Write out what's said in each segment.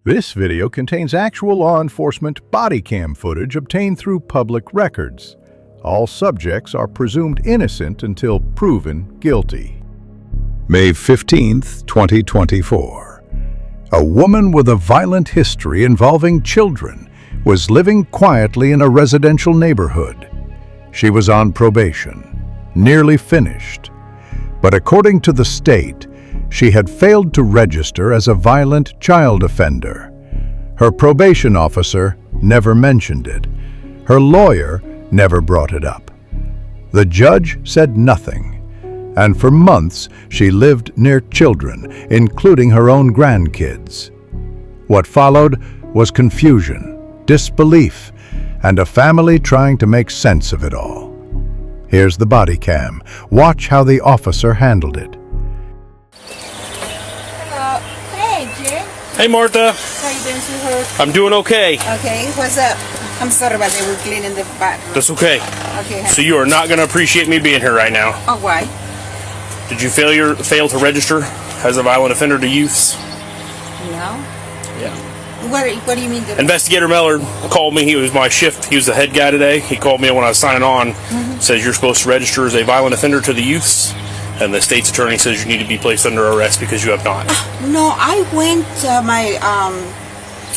This video contains actual law enforcement body cam footage obtained through public records. All subjects are presumed innocent until proven guilty. May 15th, 2024. A woman with a violent history involving children was living quietly in a residential neighborhood. She was on probation, nearly finished. But according to the state, she had failed to register as a violent child offender. Her probation officer never mentioned it. Her lawyer never brought it up. The judge said nothing, and for months she lived near children, including her own grandkids. What followed was confusion, disbelief, and a family trying to make sense of it all. Here's the body cam. Watch how the officer handled it. Hey, Martha. How you doing, sweetheart? I'm doing okay. Okay, what's up? I'm sorry about they were cleaning the bathroom. That's okay. Okay, honey. So you are not going to appreciate me being here right now. Oh, why? Did you fail to register as a violent offender to youths? No. Yeah. What do you mean? Investigator Miller called me. He was my shift. He was the head guy today. He called me when I was signing on. Says you're supposed to register as a violent offender to the youths. And the state's attorney says you need to be placed under arrest because you have not. No, I went to my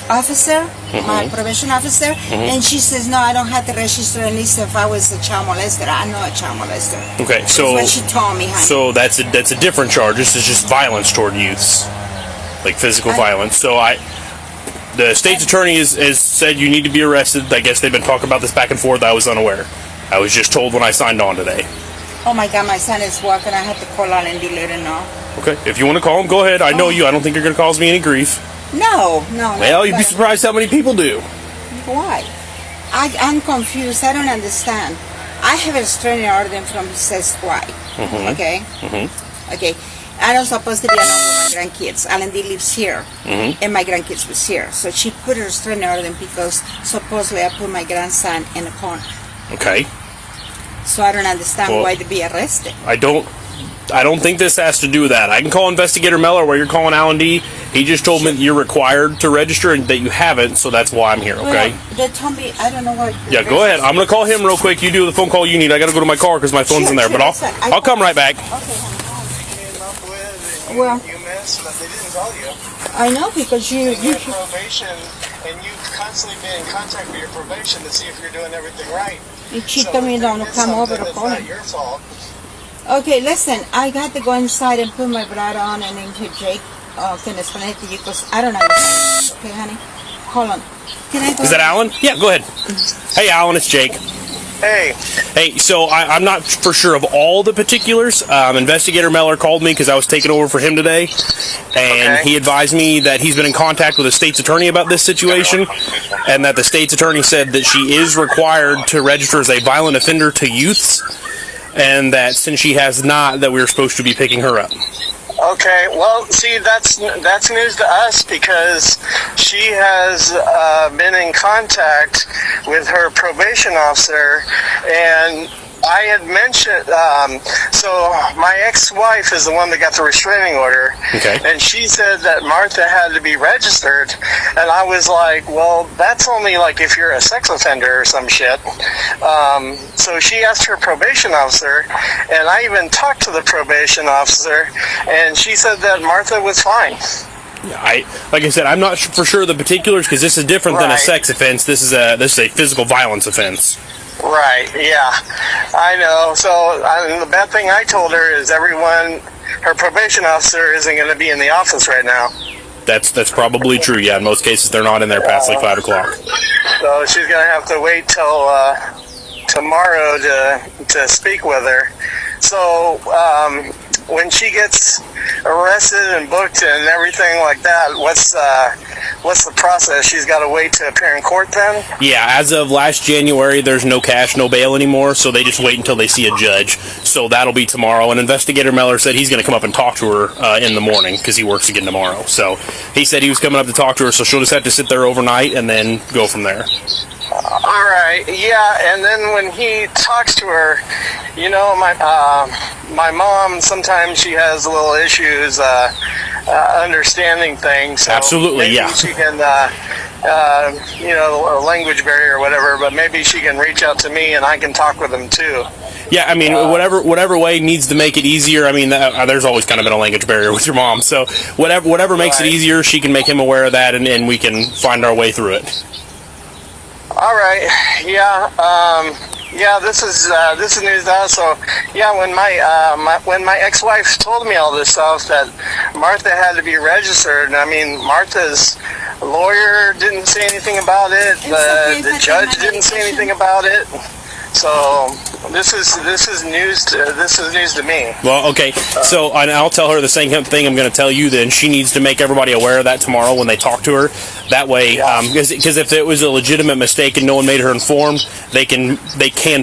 officer, my probation officer, and she says, no, I don't have to register at least if I was a child molester. I'm not a child molester. Okay, so that's what she told me, honey. So that's a different charge. This is just violence toward youths, like physical violence. So the state's attorney has said you need to be arrested. I guess they've been talking about this back and forth. I was unaware. I was just told when I signed on today. Oh my God, my son is walking. I have to call out and let her know. Okay, if you want to call him, go ahead. I know you. I don't think you're going to cause me any grief. No. Well, you'd be surprised how many people do. Why? I'm confused. I don't understand. I have a restraining order from says why. Okay? Okay. I don't supposed to be alone with my grandkids. Alan D lives here, and my grandkids was here. So she put a restraining order because supposedly I put my grandson in the corner. Okay. So I don't understand why to be arrested. I don't think this has to do with that. I can call Investigator Miller where you're calling Alan D. He just told me that you're required to register and that you haven't, so that's why I'm here, okay? Well, they told me, I don't know what... Yeah, go ahead. I'm going to call him real quick. You do the phone call you need. I got to go to my car because my phone's in there, but I'll come right back. Well, you missed, but they didn't tell you. I know because you have probation, and you've constantly been in contact with your probation to see if you're doing everything right. She told me don't come over to call It's not your fault. Okay, listen, I got to go inside and put my bra on and into Jake can explain it to you because I don't understand. Okay, honey? Hold on. Can I go? Is that Alan? Yeah, go ahead. Hey, Alan, it's Jake. Hey. Hey, so I'm not for sure of all the particulars. Investigator Miller called me because I was taking over for him today, and he advised me that he's been in contact with the state's attorney about this situation, and that the state's attorney said that she is required to register as a violent offender to youths, and that since she has not, that we were supposed to be picking her up. Okay, well, see, that's news to us because she has been in contact with her probation officer, and I had mentioned, so my ex-wife is the one that got the restraining order, and she said that Martha had to be registered, and I was like, well, that's only like if you're a sex offender or some shit. So she asked her probation officer, and I even talked to the probation officer, and she said that Martha was fine. Like I said, I'm not for sure of the particulars because this is different than a sex offense. This is a physical violence offense. Right, yeah, I know. So the bad thing I told her is her probation officer isn't going to be in the office right now. That's probably true, yeah. In most cases, they're not in there past like 5 o'clock. So she's going to have to wait till tomorrow to speak with her. So when she gets arrested and booked and everything like that, what's the process? She's got to wait to appear in court then? Yeah, as of last January, there's no cash, no bail anymore, so they just wait until they see a judge. So that'll be tomorrow. And Investigator Miller said he's going to come up and talk to her in the morning because he works again tomorrow. So he said he was coming up to talk to her, so she'll just have to sit there overnight and then go from there. All right, yeah, and then when he talks to her, you know, my mom, sometimes she has little issues understanding things. So Absolutely, maybe yeah. she can, you know, a language barrier or whatever, but maybe she can reach out to me and I can talk with him too. Yeah, I mean, whatever way needs to make it easier. I mean, there's always kind of been a language barrier with your mom, so whatever makes it easier, she can make him aware of that, and we can find our way through it. All right, yeah, yeah. This is news to us. So, yeah, when my ex-wife told me all this stuff that Martha had to be registered. I mean, Martha's lawyer didn't say anything about it. The judge didn't say anything about it. So this is news to me. Well, okay. So I'll tell her the same thing I'm going to tell you. Then she needs to make everybody aware of that tomorrow when they talk to her. That way, because if it was a legitimate mistake and no one made her informed, they can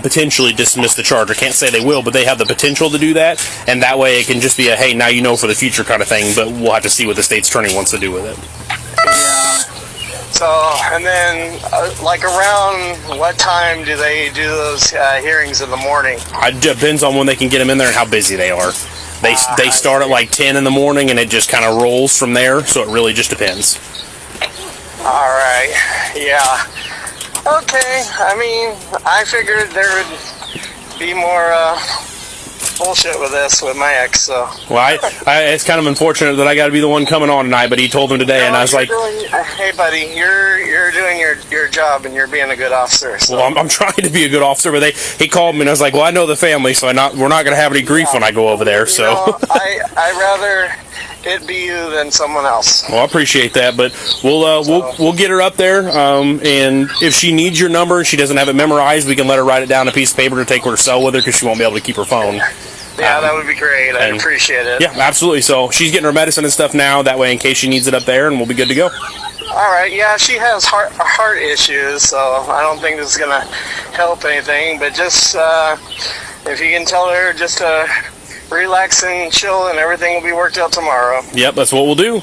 potentially dismiss the charge. I can't say they will, but they have the potential to do that. And that way, it can just be a hey, now you know for the future kind of thing. But we'll have to see what the state's attorney wants to do with it. So, and then, like, around what time do they do those hearings in the morning? It depends on when they can get them in there and how busy they are. They start at like 10 in the morning, and it just kind of rolls from there, so it really just depends. All right, yeah. Okay, I mean, I figured there would be more bullshit with this with my ex, so. Well, it's kind of unfortunate that I got to be the one coming on tonight, but he told him today, and I was like, hey, buddy, you're doing your job, and you're being a good officer. So. Well, I'm trying to be a good officer, but he called me, and I was like, well, I know the family, so we're not going to have any grief when I go over there, so. You know, I'd rather it be you than someone else. Well, I appreciate that, but we'll get her up there, and if she needs your number and she doesn't have it memorized, we can let her write it down on a piece of paper to take her to cell with her because she won't be able to keep her phone. Yeah, that would be great. I'd appreciate it. Yeah, absolutely. So she's getting her medicine and stuff now, that way in case she needs it up there, and we'll be good to go. All right, yeah, she has heart issues, so I don't think this is going to help anything, but just if you can tell her just to relax and chill and everything will be worked out tomorrow. Yep, that's what we'll do.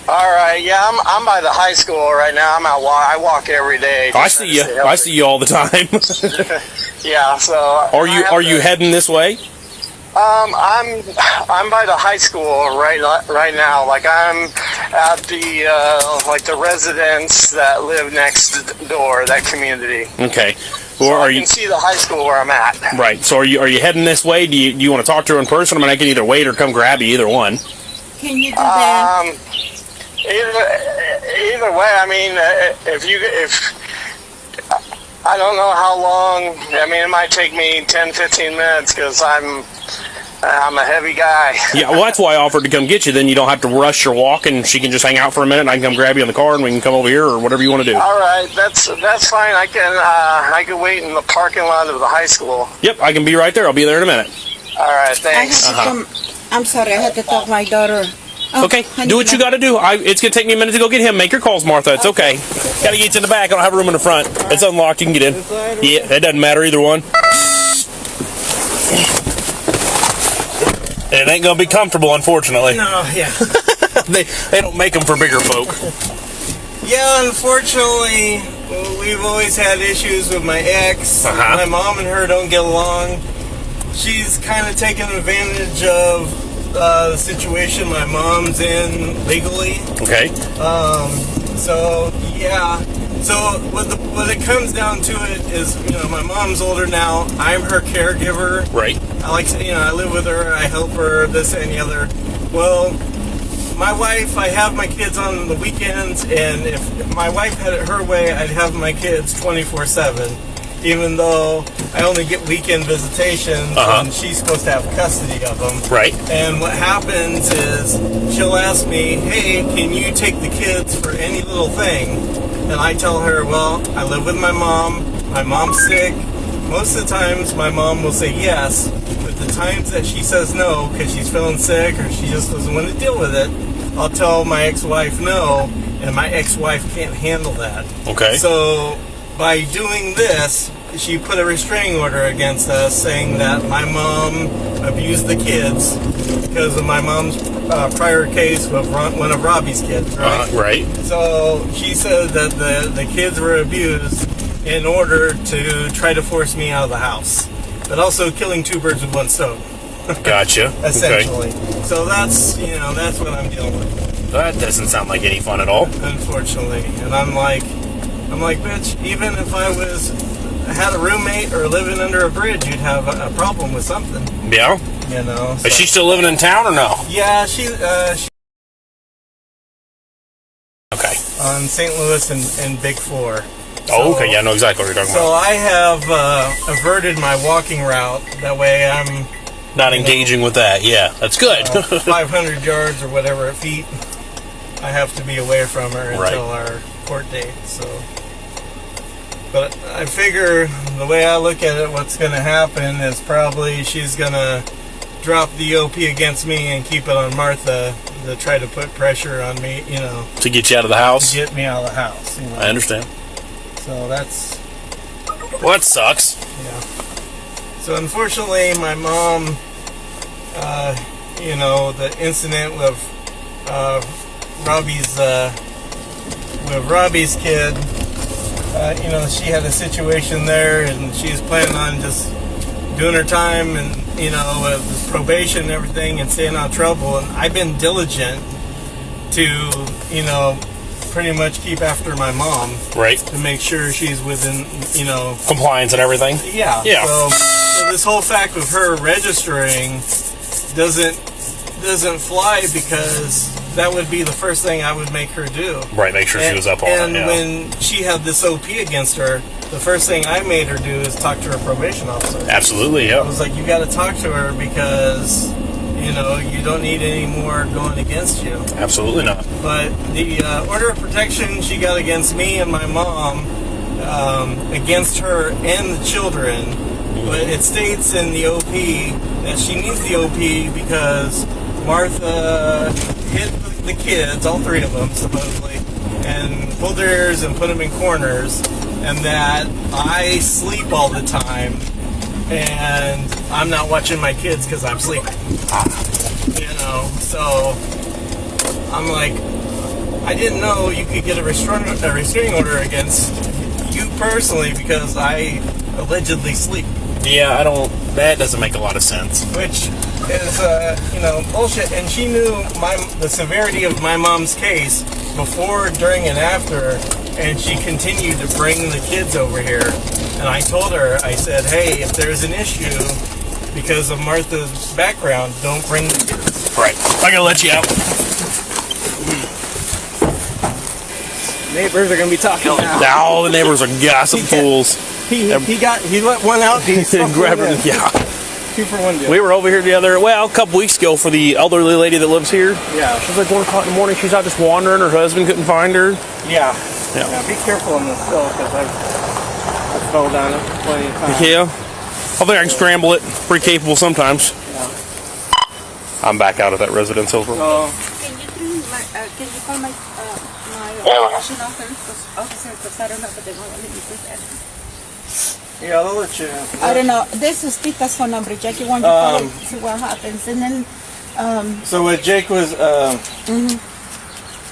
All right, yeah, I'm by the high school right now. I walk every day. I see you. I see you all the time. Yeah, so are you heading this way? I'm by the high school right now. Like I'm at the residents that live next door, that community. Okay. Or so you can see the high school where I'm at. Right. So are you heading this way? Do you want to talk to her in person? I mean, I can either wait or come grab you. Either one. Can you do that? Either way. I mean, if I don't know how long. I mean, it might take me 10-15 minutes because I'm a heavy guy. Yeah, well, that's why I offered to come get you. Then you don't have to rush your walk, and she can just hang out for a minute, and I can come grab you in the car, and we can come over here, or whatever you want to do. All right, that's fine. I can wait in the parking lot of the high school. Yep, I can be right there. I'll be there in a minute. All right, thanks. I'm sorry, I had to talk my daughter. Oh, okay, do what you got to do. It's going to take me a minute to go get him. Make your calls, Martha. It's okay. Got to get to the back. I don't have room in the front. It's unlocked. You can get in. Yeah, it doesn't matter either one. It ain't going to be comfortable, unfortunately. No, yeah. They don't make them for bigger folk. Yeah, unfortunately, we've always had issues with my ex. My mom and her don't get along. She's kind of taken advantage of the situation my mom's in legally. Okay. So yeah. So what it comes down to it is, my mom's older now. I'm her caregiver. Right. I live with her. I help her. This and the other. Well, my wife, I have my kids on the weekends, and if my wife had it her way, I'd have my kids 24/7. Even though I only get weekend visitations, and she's supposed to have custody of them. Right. And what happens is she'll ask me, hey, can you take the kids for any little thing? And I tell her, well, I live with my mom. My mom's sick. Most of the times my mom will say yes, but the times that she says no because she's feeling sick or she just doesn't want to deal with it, I'll tell my ex-wife no, and my ex-wife can't handle that. Okay. So by doing this, she put a restraining order against us saying that my mom abused the kids because of my mom's prior case with one of Robbie's kids, right? Right. So she said that the kids were abused in order to try to force me out of the house, but also killing two birds with one stone. Gotcha. Essentially. So that's what I'm dealing with. That doesn't sound like any fun at all. Unfortunately. And I'm like, bitch, even if I had a roommate or living under a bridge, you'd have a problem with something. Yeah? You know. So. Is she still living in town or no? Yeah, she Okay. on St. Louis and Big Four. Oh, okay. Yeah, I know exactly what you're talking So about. I have averted my walking route. That way I'm Not engaging with that. Yeah, that's good. 500 yards or whatever feet. I have to be away from her Right. until our court date. So, but I figure the way I look at it, what's going to happen is probably she's going to drop the OP against me and keep it on Martha to try to put pressure on me, you know, To get you out of the house? to get me out of the house. You know? I understand. So that's, Well, that sucks. yeah. So unfortunately, my mom, the incident with Robbie's kid, she had a situation there, and she's planning on just doing her time, and with probation and everything, and staying out of trouble. And I've been diligent to, pretty much keep after my mom Right. to make sure she's within, Compliance and everything? yeah. Yeah. So this whole fact of her registering doesn't fly, because that would be the first thing I would make her do. Right, make sure she was up on it. And Yeah. when she had this OP against her, the first thing I made her do is talk to her probation officer. Absolutely, I yeah. was like, you got to talk to her, because you don't need any more going against you. Absolutely not. But the order of protection she got against me and my mom, against her and the children, but it states in the OP that she needs the OP because Martha hit the kids, all three of them supposedly, and pulled their ears and put them in corners, and that I sleep all the time, and I'm not watching my kids because I'm sleeping. So I'm like, I didn't know you could get a restraining order against you personally because I allegedly sleep. Yeah, that doesn't make a lot of sense. Which is, bullshit. And she knew the severity of my mom's case before, during, and after, and she continued to bring the kids over here. And I told her, I said, hey, if there's an issue because of Martha's background, don't bring the kids. Right. I gotta let you out. Neighbors are gonna be talking now. Now the neighbors are gossip fools. He let one out. He Grab her. Yeah. 2 for 1 deal. We were over here a couple weeks ago for the elderly lady that lives here. Yeah. It was like 1 o'clock in the morning. She's out just wandering. Her husband couldn't find her. Yeah. Yeah. Be careful on this hill, because I fell down it plenty of times. Yeah. I think I can scramble it. Pretty capable sometimes. Yeah. I'm back out at that residence over. So, Can you call my probation officer? Because I don't know if they want to let me do that. yeah, I'll let you. I don't know. This is Pita's phone number. Jackie, why don't you call it, see what happens, and then So what Jake was,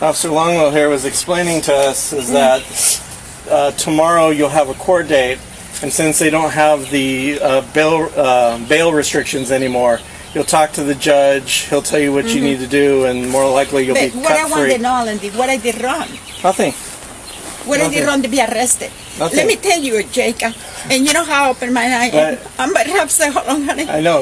Officer Longwell here was explaining to us is that tomorrow you'll have a court date, and since they don't have the bail restrictions anymore, you'll talk to the judge. He'll tell you what you need to do, and more likely you'll be what I cut want to free. know, Andy, what I did wrong. Nothing. What I did Nothing. wrong to be arrested. Nothing. Let me tell you, Jacob, and you know how open my eye am. I'm but upset. Hold on, honey. I know.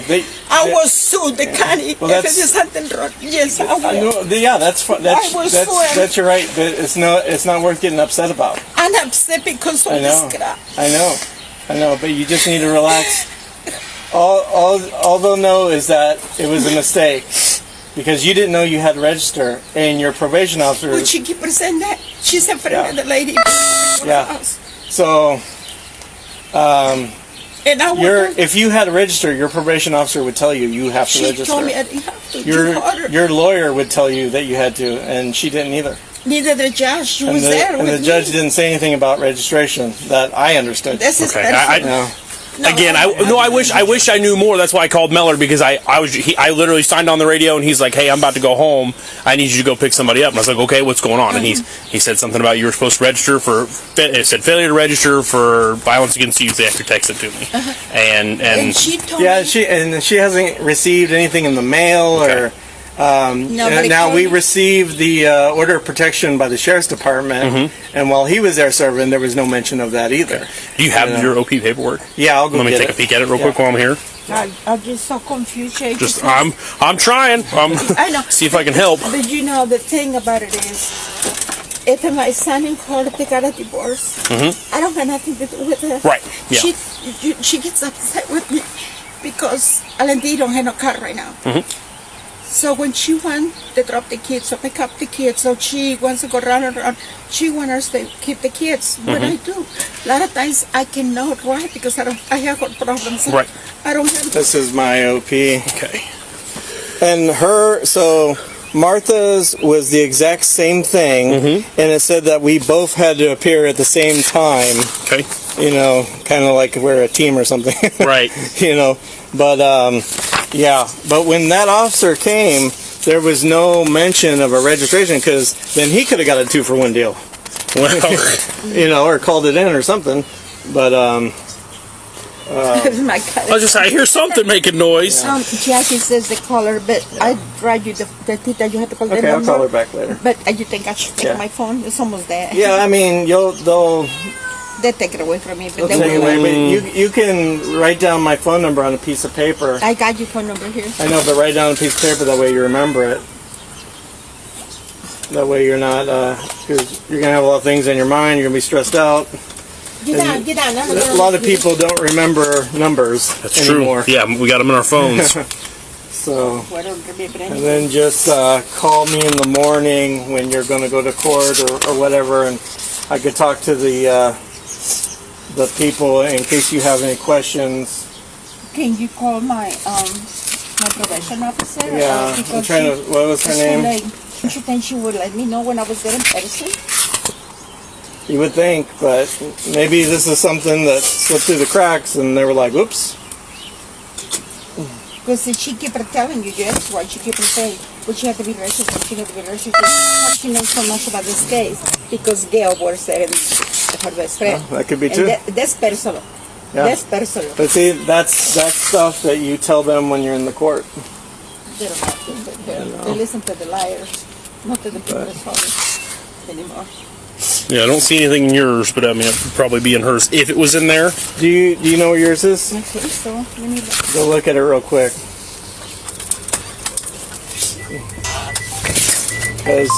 I was sued the county Well, if that's- there's something wrong. Yes, I I will. know, yeah, that's fine. I was swear. That's your right, but it's not worth getting upset about. I'm upset because of I know. this crap. I know, but you just need to relax. All they'll know is that it was a mistake because you didn't know you had to register, and your probation officer. Would she keep saying that? She's a friend of the lady. Yeah. So, And I want if you had to register, your probation officer would tell you have to She register. told me I didn't have to. You harder. Your lawyer would tell you that you had to, and she didn't either. Neither the judge. She was there And with the judge me. didn't say anything about registration that I understood. This is Okay, perfect. No. Again, I wish I knew more. That's why I called Meller, because I literally signed on the radio and he's like, "Hey, I'm about to go home. I need you to go pick somebody up." And I was like, "Okay, what's going on?" And he said something about you were supposed to register for. It said failure to register for violence against youth. They actually texted to me, and she told me. she hasn't received anything in the mail or. Now we received the order of protection by the sheriff's department, and while he was there serving, there was no mention of that either. Do you have your OP paperwork? Yeah, I'll go. Let me take a peek at it real quick while I'm here. I'm just so confused. Just I'm trying. I know. See if I can help. But you know, the thing about it is, if my son and her they got a divorce, I don't have nothing to do with it. Right. Yeah. She gets upset with me because Alan don't have no car right now. So when she wants to drop the kids or pick up the kids, so she wants to go around, she wants us to keep the kids. What I do, a lot of times I cannot ride because I have heart problems. Right. I don't have. This is my OP. Okay. And Martha's was the exact same thing, and it said that we both had to appear at the same time. Okay. You know, kind of like we're a team or something. Right. You know, but but when that officer came, there was no mention of a registration, because then he could have got a 2-for-1 deal. Well, you know, or called it in or something. But I hear something making noise. Jackie says the caller, but I write you the thing you have to call the okay, number. I'll call her back later. But you think I should take my phone? It's almost there. Yeah, I mean, They take it away from me, but they'll take it away. But you can write down my phone number on a piece of paper. I got your phone number here. I know, but write down a piece of paper, that way you remember it. That way you're not, because you're going to have a lot of things in your mind, you're going to be stressed out. Get down. A lot of people don't remember numbers anymore. True. Yeah, we got them in our phones. So, and then just call me in the morning when you're going to go to court or whatever, and I could talk to the people in case you have any questions. Can you call my probation officer? Yeah, I'm trying to. What was her name? She thinks she would let me know when I was there in person. You would think, but maybe this is something that slipped through the cracks, and they were like, "Oops." Because she kept telling you, that's why she kept saying, "Well, she had to be registered. She had to be registered." She knows so much about this case because Gail was there and her best friend. That could be too. That's personal. Yeah. That's personal. But see, that's stuff that you tell them when you're in the court. They don't have to. They listen to the liars, not to the people that's honest anymore. Yeah, I don't see anything in yours, but I mean, it would probably be in hers if it was in there. Do you know where yours is? I think so. Let me look. Go look at it real quick. Because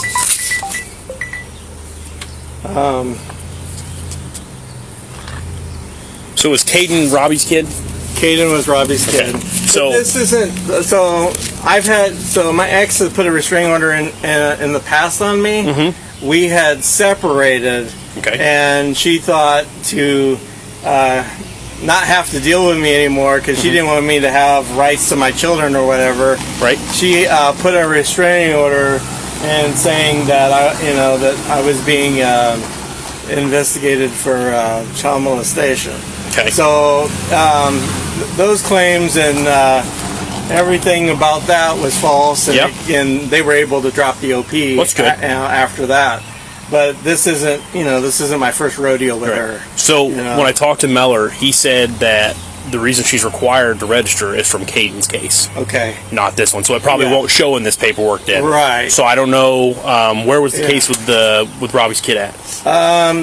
So was Caden Robbie's kid? Caden was Robbie's kid. So but this isn't. So my ex had put a restraining order in the past on me. We had separated, and she thought to not have to deal with me anymore because she didn't want me to have rights to my children or whatever. Right. She put a restraining order and saying that I was being investigated for child molestation. Okay. So those claims and everything about that was false, and they were able to drop the OP. That's good. After that. But this isn't my first rodeo with her. So when I talked to Meller, he said that the reason she's required to register is from Caden's case. Okay. Not this one. So it probably won't show in this paperwork then. Right. So I don't know where was the case with Robbie's kid at?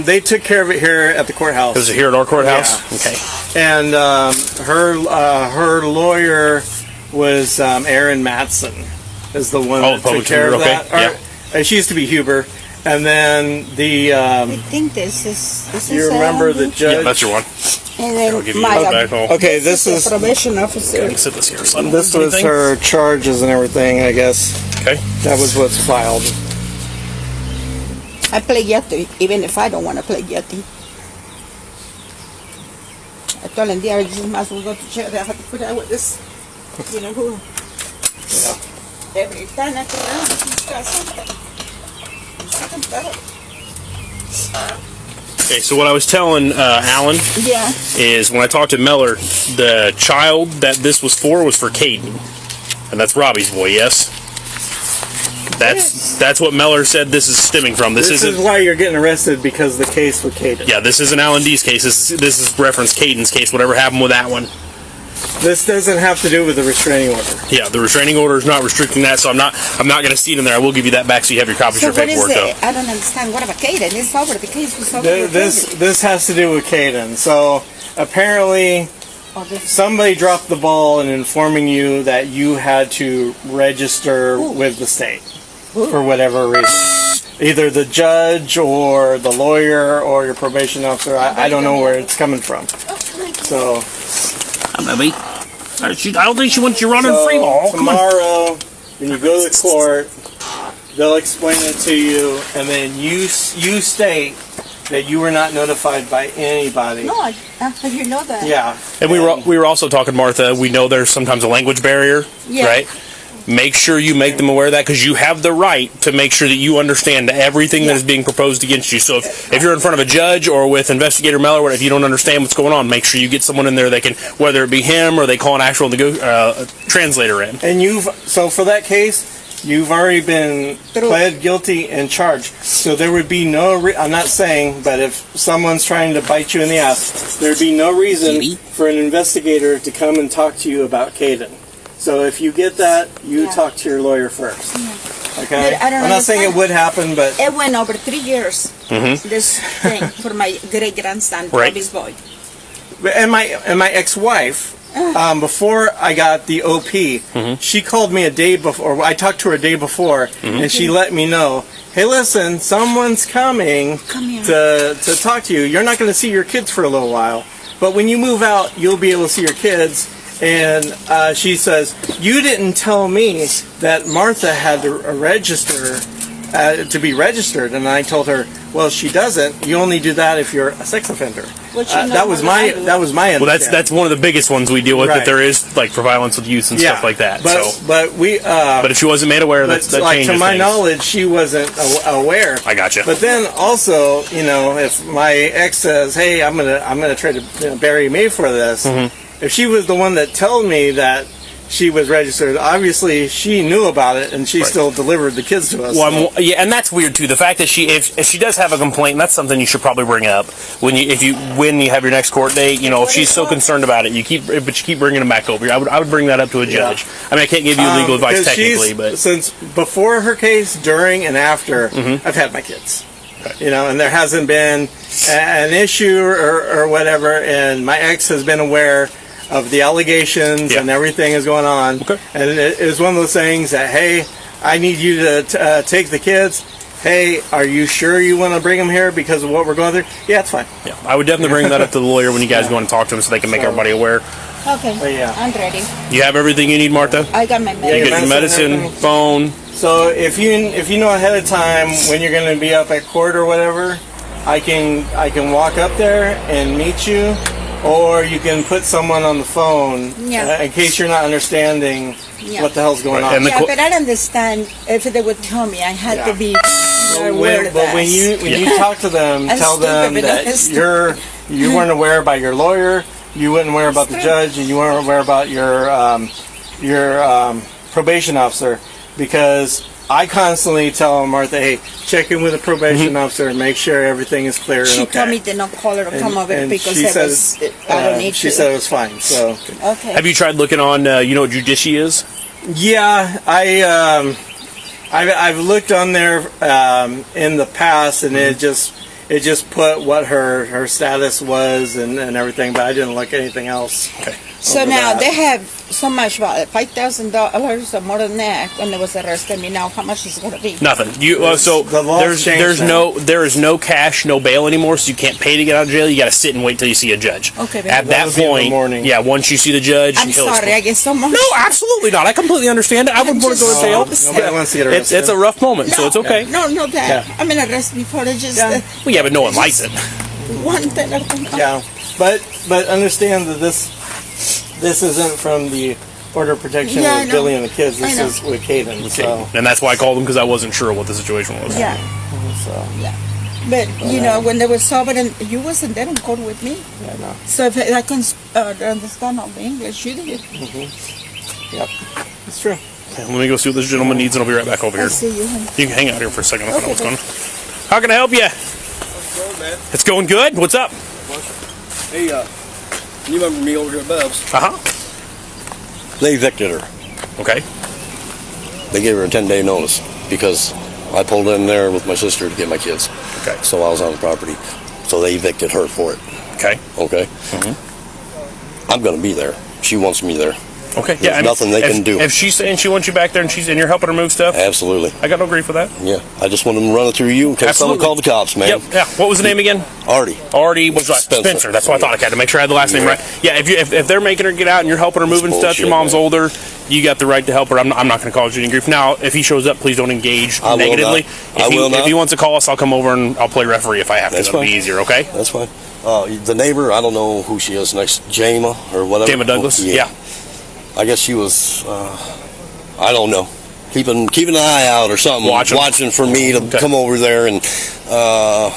They took care of it here at the courthouse. Was it here at our courthouse? Yeah. Okay. And her lawyer was Aaron Matson, is the one that took care of that. Yeah. She used to be Huber. And then I think this is. You remember the judge? Yeah, that's your one. And then I'll give you back home. Okay, this is probation officer. Sit this here. So this was her charges and everything, I guess. Okay. That was what's filed. I play guilty, even if I don't want to play guilty. I told him, I just might as well go to jail. I have to put out with this, who? Yeah. Every time I come around, he's got something. Okay, so what I was telling Alan Yeah. is when I talked to Meller, the child that this was for Caden. And that's Robbie's boy, yes? That's what Meller said this is stemming from. This is isn't why you're getting arrested, because the case with Caden. Yeah, this isn't Alan D's case. This is reference Caden's case, whatever happened with that one. This doesn't have to do with the restraining order. Yeah, the restraining order is not restricting that, so I'm not going to see it in there. I will give you that back so you have your copies of your paperwork, though. I don't understand. What about Caden? It's over. The case was over. This has to do with Caden. So apparently somebody dropped the ball in informing you that you had to register with the state for whatever reason. Either the judge or the lawyer or your probation officer. I don't know where it's coming from. So... Baby. I don't think she wants you running free ball. Tomorrow, when you go to the court, they'll explain it to you, and then you state that you were not notified by anybody. No, you know that. Yeah. And we were also talking, Martha, we know there's sometimes a language barrier, right? Make sure you make them aware of that, because you have the right to make sure that you understand everything that is being proposed against you. So if you're in front of a judge or with Investigator Meller, if you don't understand what's going on, make sure you get someone in there that can, whether it be him or they call an actual translator in. And so for that case, you've already been pled guilty and charged. So there would be no, I'm not saying, but if someone's trying to bite you in the ass, there'd be no reason for an investigator to come and talk to you about Caden. So if you get that, you talk to your lawyer first. Okay? I'm not saying it would happen, but... It went over 3 years, this thing, for my great-grandson, Robbie's boy. And my ex-wife, before I got the OP, she called me a day before. I talked to her a day before, and she let me know, hey, listen, someone's coming to talk to you. You're not going to see your kids for a little while, but when you move out, you'll be able to see your kids. And she says, you didn't tell me that Martha had to register, to be registered. And I told her, well, she doesn't. You only do that if you're a sex offender. That was my understanding. Well, that's one of the biggest ones we deal with, that there is, like, for violence with youth and stuff like that. But if she wasn't made aware, that changes to my things. knowledge, she wasn't aware. I gotcha. But then also, if my ex says, hey, I'm gonna try to bury me for this, if she was the one that told me that she was registered, obviously she knew about it, and she still delivered the kids to us. Well, and that's weird too. The fact that if she does have a complaint, that's something you should probably bring up when you have your next court date. If she's so concerned about it, you keep bringing them back over. I would bring that up to a judge. I mean, I can't give you legal advice technically, but since before her case, during and after, I've had my kids. And there hasn't been an issue or whatever, and my ex has been aware of the allegations and everything is going on. And it was one of those things that, hey, I need you to take the kids. Hey, are you sure you want to bring them here because of what we're going through? Yeah, it's fine. Yeah, I would definitely bring that up to the lawyer when you guys go and talk to them so they can make everybody aware. Okay, I'm ready. You have everything you need, Martha? I got my medicine. You get your medicine, phone. So if you know ahead of time when you're going to be up at court or whatever, I can walk up there and meet you. Or you can put someone on the phone in case you're not understanding what the hell's going on. But I understand if they would tell me. I had to be aware of that. But when you talk to them, tell them that you weren't aware by your lawyer, you weren't aware about the judge, and you weren't aware about your probation officer, because I constantly tell Martha, hey, check in with the probation officer and make sure everything is clear and okay. She told me to not call her to come over because I don't need to. She said it was fine. So okay. Have you tried looking on, you know what Judici is? Yeah, I've looked on there in the past, and it just put what her status was and everything, but I didn't look at anything else. Okay. So now they have so much, about $5,000 or more than that when they was arrested me. Now how much is it going to be? Nothing. So there is no cash, no bail anymore, so you can't pay to get out of jail. You got to sit and wait till you see a judge. Okay. At that point, once you see the judge, I'm sorry, I get so much. No, absolutely not. I completely understand it. I wouldn't want to go to jail. Nobody wants to get arrested. It's a rough moment, so it's okay. No, that. Yeah. I've been arrested before. It's just but no one likes it. One thing at a time. Yeah, but understand that this isn't from the order of protection with Billy and the kids. This is with Caden. So. And that's why I called him, because I wasn't sure what the situation was. Yeah. But you know, when they were sober, and you wasn't there in court with me. Yeah, no. So if I can understand all the English, you did. Yep. It's true. Okay, let me go see what this gentleman needs, and I'll be right back over here. I see you. You can hang out here for a second. I'll find out what's going on. How can I help you? How's it going, man? It's going good. What's up? Hey, you remember me over here at Bev's? They evicted her. Okay. They gave her a 10-day notice because I pulled in there with my sister to get my kids. Okay. So I was on the property. So they evicted her for it. Okay. Okay? I'm going to be there. She wants me there. Okay. There's nothing they can do. If she's saying she wants you back there and you're helping her move stuff, Absolutely. I got no grief with that. Yeah. I just wanted to run it through you in case someone Absolutely. called the cops, man. Yep. Yeah. What was the name again? Artie. Artie was right. Spencer. That's what I thought. I had to make sure I had the last name right. Yeah. If they're making her get out and you're helping her moving stuff, your mom's man. older, you got the right to help her. I'm not going to cause you any grief. Now, if he shows up, please don't engage I will negatively. not. If he wants to call us, I'll come over and I'll play referee if I have to. That's That'll fine. be easier. Okay. That's fine. The neighbor, I don't know who she is next, Jama or whatever. Jama Douglas. Yeah. I guess she was, I don't know, keeping an eye out or something, watching for me to come over there, and so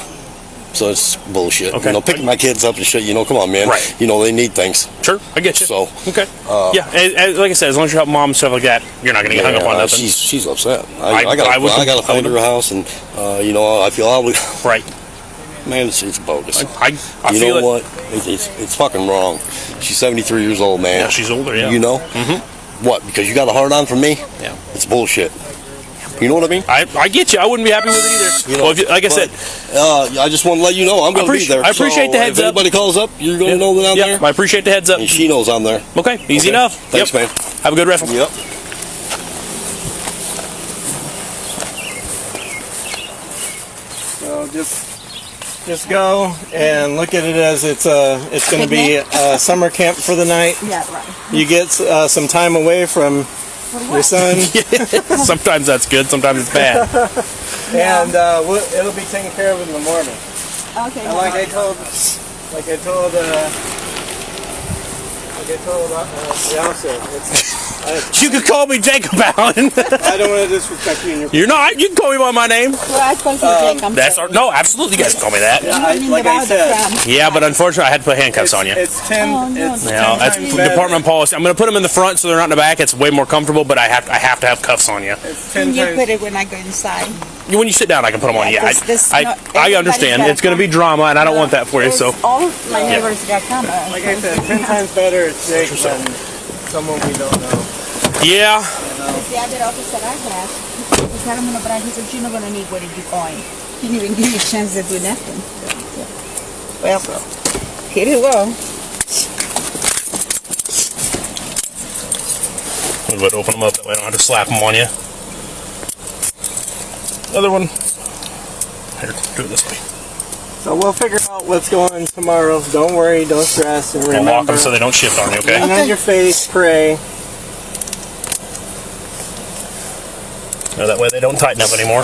it's bullshit. Okay. Picking my kids up and shit. Come on, man. Right. They need things. Sure, I get you. So okay. Yeah, and like I said, as long as you're helping mom and stuff like that, you're not going to get hung up on nothing. She's upset. I I got to find her a house, and I feel obligated. Right. Man, it's bogus. I you feel know what? It's fucking wrong. She's 73 years old, man. Yeah, she's older. Yeah. What? Because you got a hard on for me? Yeah. It's bullshit. You know what I mean? I get you. I wouldn't be happy with it either. Well, like I said, I just want to let you know I'm going to be there. I appreciate the heads if up. If anybody calls up, you're going to know that I'm there. I appreciate the heads up. And she knows I'm there. Okay, easy enough. Thanks, man. Have a good rest. Yep. So just go and look at it as it's going to be a summer camp for the night. Yeah, right. You get some time away from your son, Sometimes that's good. Sometimes it's bad. and it'll be taken care of in the morning. Okay. And like I told the officer, You could call me Jacob Allen. I don't want to disrespect you. And You're not. You can call me by my name. Well, I call you Jake. That's no, absolutely. You guys can call me that. like I said, Yeah, but unfortunately, I had to put handcuffs on you. it's 10. Oh, no. It's You 10 know, that's times better. department policy. I'm going to put them in the front so they're not in the back. It's way more comfortable, but I have to have cuffs on you. It's 10 You times. put it when I go inside. When you sit down, I can put them on you. Yeah, this not I understand. everybody's It's going to be drama, and I don't want that for you. So all my neighbors got cameras. Like I said, 10 times better it's Jake than someone we don't know. yeah. The other officer I had, he said, I'm going to brag. He said, you're not going to need what are you going. He didn't even give you a chance to do nothing. Well, here you go. I'm going to open them up that way I don't have to slap them on you. Other one. Here, do it this way. So we'll figure out what's going on tomorrow. Don't worry, don't stress, and I'll lock remember, them so they don't shift on you, okay? lean on your face, pray. No, that way they don't tighten up anymore.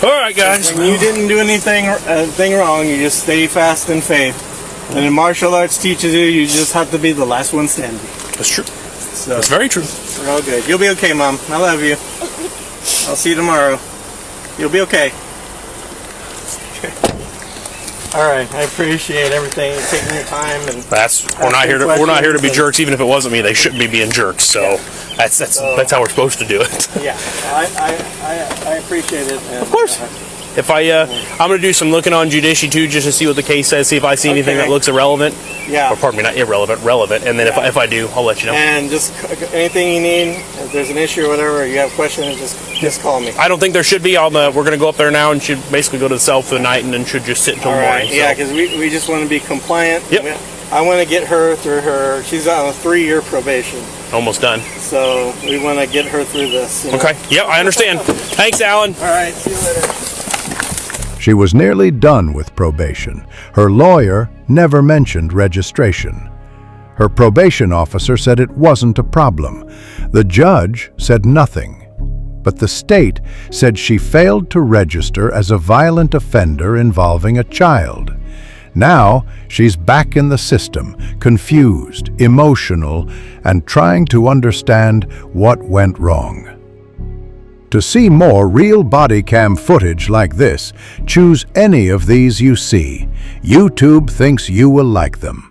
All right, guys. When you didn't do anything wrong, you just stay fast in faith. And in martial arts teaches you just have to be the last one standing. That's true. So That's very true. we're all good. You'll be okay, Mom. I love you. I'll see you tomorrow. You'll be okay. All right, I appreciate everything, taking your time, and We're not here to be jerks. Even if it wasn't me, they shouldn't be being jerks. So that's how we're supposed to do it. yeah, I appreciate it. And, Of course. If I'm going to do some looking on Judici too, just to see what the case says, see if I see anything Okay. that looks irrelevant. yeah. Or pardon me, not irrelevant, relevant. And then if I do, I'll let you know. And just anything you need, if there's an issue or whatever, or you have questions, just call me. I don't think there should be. We're going to go up there now and should basically go to the cell for the night and then should just sit until All morning. right, yeah, so. because we just want to be compliant. Yep. I want to get her through her. She's on a 3-year probation, Almost done. so we want to get her through this. you know? Okay. Yep, I understand. Thanks, Alan. All right. See you later. She was nearly done with probation. Her lawyer never mentioned registration. Her probation officer said it wasn't a problem. The judge said nothing. But the state said she failed to register as a violent offender involving a child. Now she's back in the system, confused, emotional, and trying to understand what went wrong. To see more real body cam footage like this, choose any of these you see. YouTube thinks you will like them.